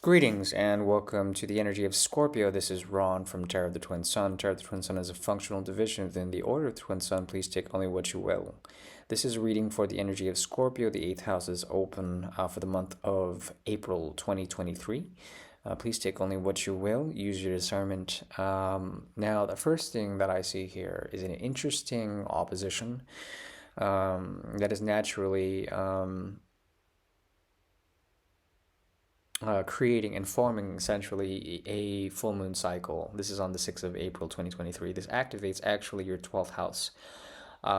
Greetings and welcome to the energy of Scorpio. This is Ron from Tarot of the Twin Sun. Tarot of the Twin Sun is a functional division within the Order of the Twin Sun. Please take only what you will. This is a reading for the energy of Scorpio. The 8th house is open for the month of April 2023. Please take only what you will. Use your discernment. Now, the first thing that I see here is an interesting opposition that is naturally creating and forming essentially a full moon cycle. This is on the 6th of April 2023. This activates actually your 12th house,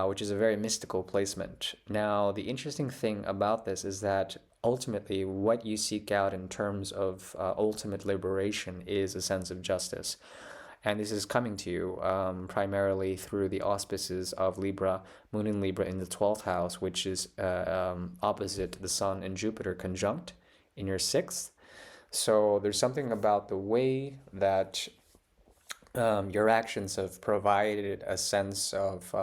which is a very mystical placement. Now, the interesting thing about this is that ultimately what you seek out in terms of ultimate liberation is a sense of justice. And this is coming to you primarily through the auspices of Libra, Moon in Libra in the 12th house, which is opposite the Sun and Jupiter conjunct in your 6th. So there's something about the way that your actions have provided a sense of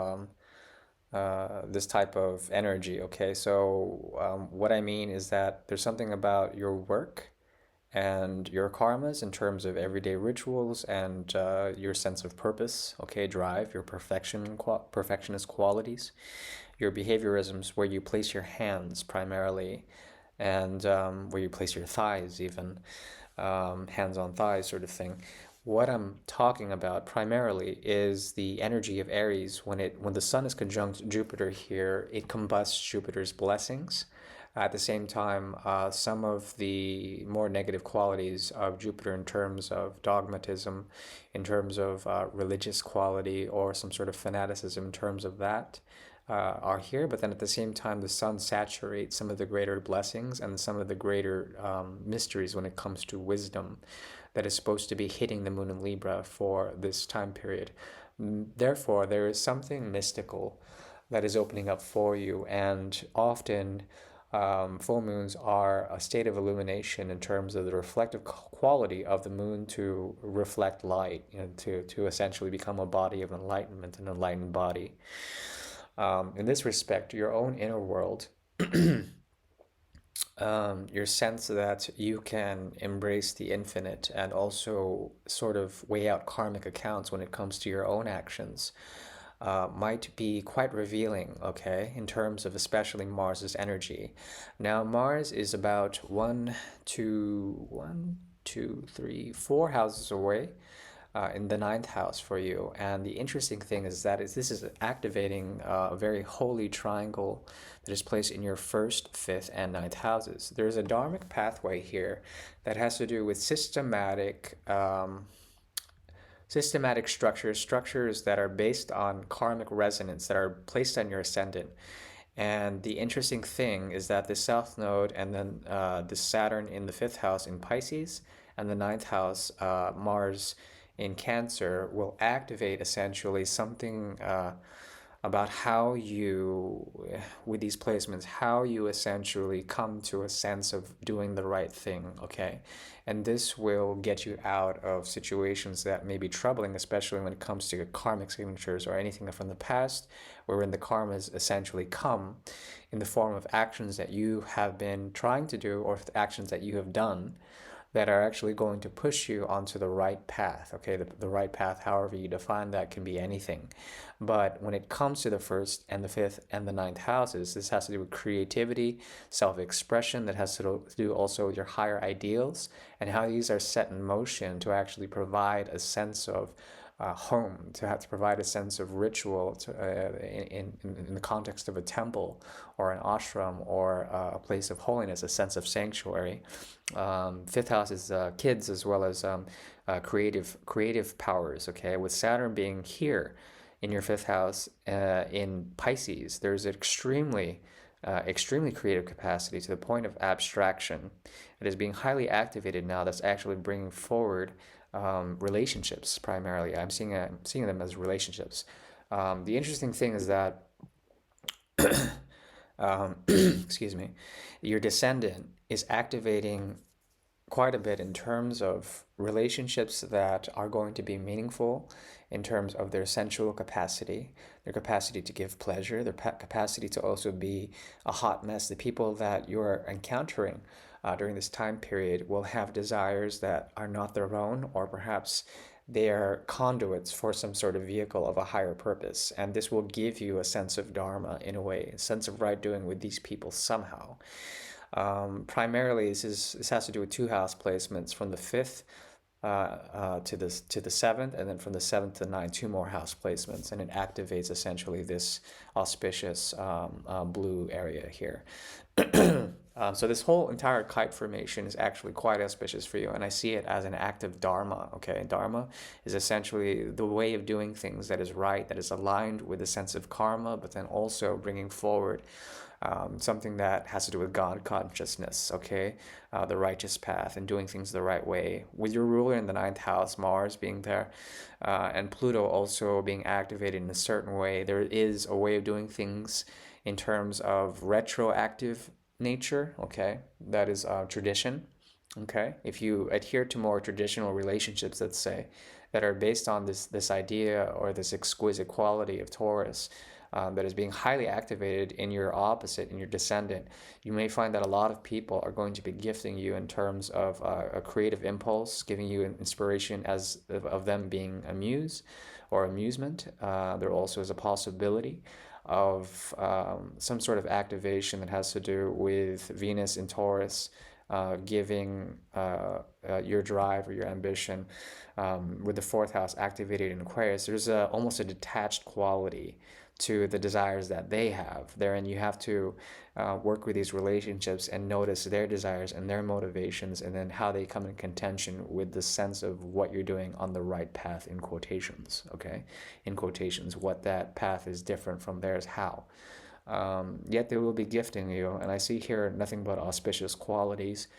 this type of energy. Okay, so what I mean is that there's something about your work and your karmas in terms of everyday rituals and your sense of purpose, okay, drive, your perfectionist qualities, your behaviorisms, where you place your hands primarily, and where you place your thighs even, hands on thighs sort of thing. What I'm talking about primarily is the energy of Aries. When the Sun is conjunct Jupiter here, it combusts Jupiter's blessings. At the same time, some of the more negative qualities of Jupiter in terms of dogmatism, in terms of religious quality, or some sort of fanaticism in terms of that, are here. But then at the same time, the Sun saturates some of the greater blessings and some of the greater mysteries when it comes to wisdom that is supposed to be hitting the Moon in Libra for this time period. Therefore, there is something mystical that is opening up for you, and often full moons are a state of illumination in terms of the reflective quality of the moon to reflect light, to essentially become a body of enlightenment, an enlightened body. In this respect, your own inner world, your sense that you can embrace the infinite and also sort of weigh out karmic accounts when it comes to your own actions, might be quite revealing, okay, in terms of especially Mars's energy. Now, Mars is about 4 houses away in the 9th house for you. And the interesting thing is that this is activating a very holy triangle that is placed in your 1st, 5th, and 9th houses. There's a dharmic pathway here that has to do with systematic structures that are based on karmic resonance that are placed on your ascendant. And the interesting thing is that the South Node and then the Saturn in the 5th house in Pisces and the 9th house, Mars in Cancer, will activate essentially something about how you, with these placements, how you essentially come to a sense of doing the right thing, okay? And this will get you out of situations that may be troubling, especially when it comes to karmic signatures or anything from the past, wherein the karmas essentially come in the form of actions that you have been trying to do or actions that you have done that are actually going to push you onto the right path, okay? The right path, however you define that, can be anything. But when it comes to the 1st and the 5th and the 9th houses, this has to do with creativity, self-expression, that has to do also with your higher ideals and how these are set in motion to actually provide a sense of home, to have to provide a sense of ritual in the context of a temple or an ashram or a place of holiness, a sense of sanctuary. 5th house is kids as well as creative powers, okay? With Saturn being here in your 5th house in Pisces, there's extremely creative capacity to the point of abstraction. It is being highly activated now. That's actually bringing forward relationships primarily. I'm seeing them as relationships. The interesting thing is that, excuse me, your descendant is activating quite a bit in terms of relationships that are going to be meaningful in terms of their sensual capacity, their capacity to give pleasure, their capacity to also be a hot mess. The people that you're encountering during this time period will have desires that are not their own, or perhaps they are conduits for some sort of vehicle of a higher purpose. And this will give you a sense of dharma in a way, a sense of right doing with these people somehow. Primarily, this has to do with two house placements from the fifth to the seventh, and then from the seventh to the ninth, two more house placements, and it activates essentially this auspicious blue area here. So this whole entire kite formation is actually quite auspicious for you, and I see it as an act of dharma. Okay, dharma is essentially the way of doing things that is right, that is aligned with a sense of karma, but then also bringing forward something that has to do with God consciousness, okay? The righteous path and doing things the right way. With your ruler in the ninth house, Mars being there, and Pluto also being activated in a certain way, there is a way of doing things in terms of retroactive nature, okay? That is tradition, okay? If you adhere to more traditional relationships, let's say, that are based on this idea or this exquisite quality of Taurus, that is being highly activated in your opposite, in your descendant, you may find that a lot of people are going to be gifting you in terms of a creative impulse, giving you an inspiration as of them being a muse or amusement. There also is a possibility of some sort of activation that has to do with Venus in Taurus, giving your drive or your ambition. With the fourth house activated in Aquarius, there's almost a detached quality to the desires that they have. Therein, you have to work with these relationships and notice their desires and their motivations, and then how they come in contention with the sense of what you're doing on the right path, in quotations, okay? In quotations, what that path is different from theirs, how. Yet they will be gifting you, and I see here nothing but auspicious qualities.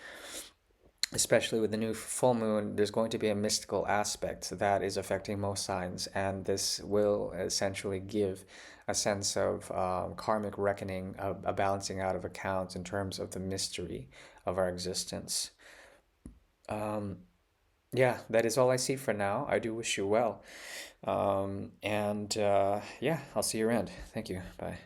Especially with the new full moon, there's going to be a mystical aspect that is affecting most signs, and this will essentially give a sense of karmic reckoning, a balancing out of accounts in terms of the mystery of our existence. Yeah, that is all I see for now. I do wish you well. And yeah, I'll see you around. Thank you. Bye.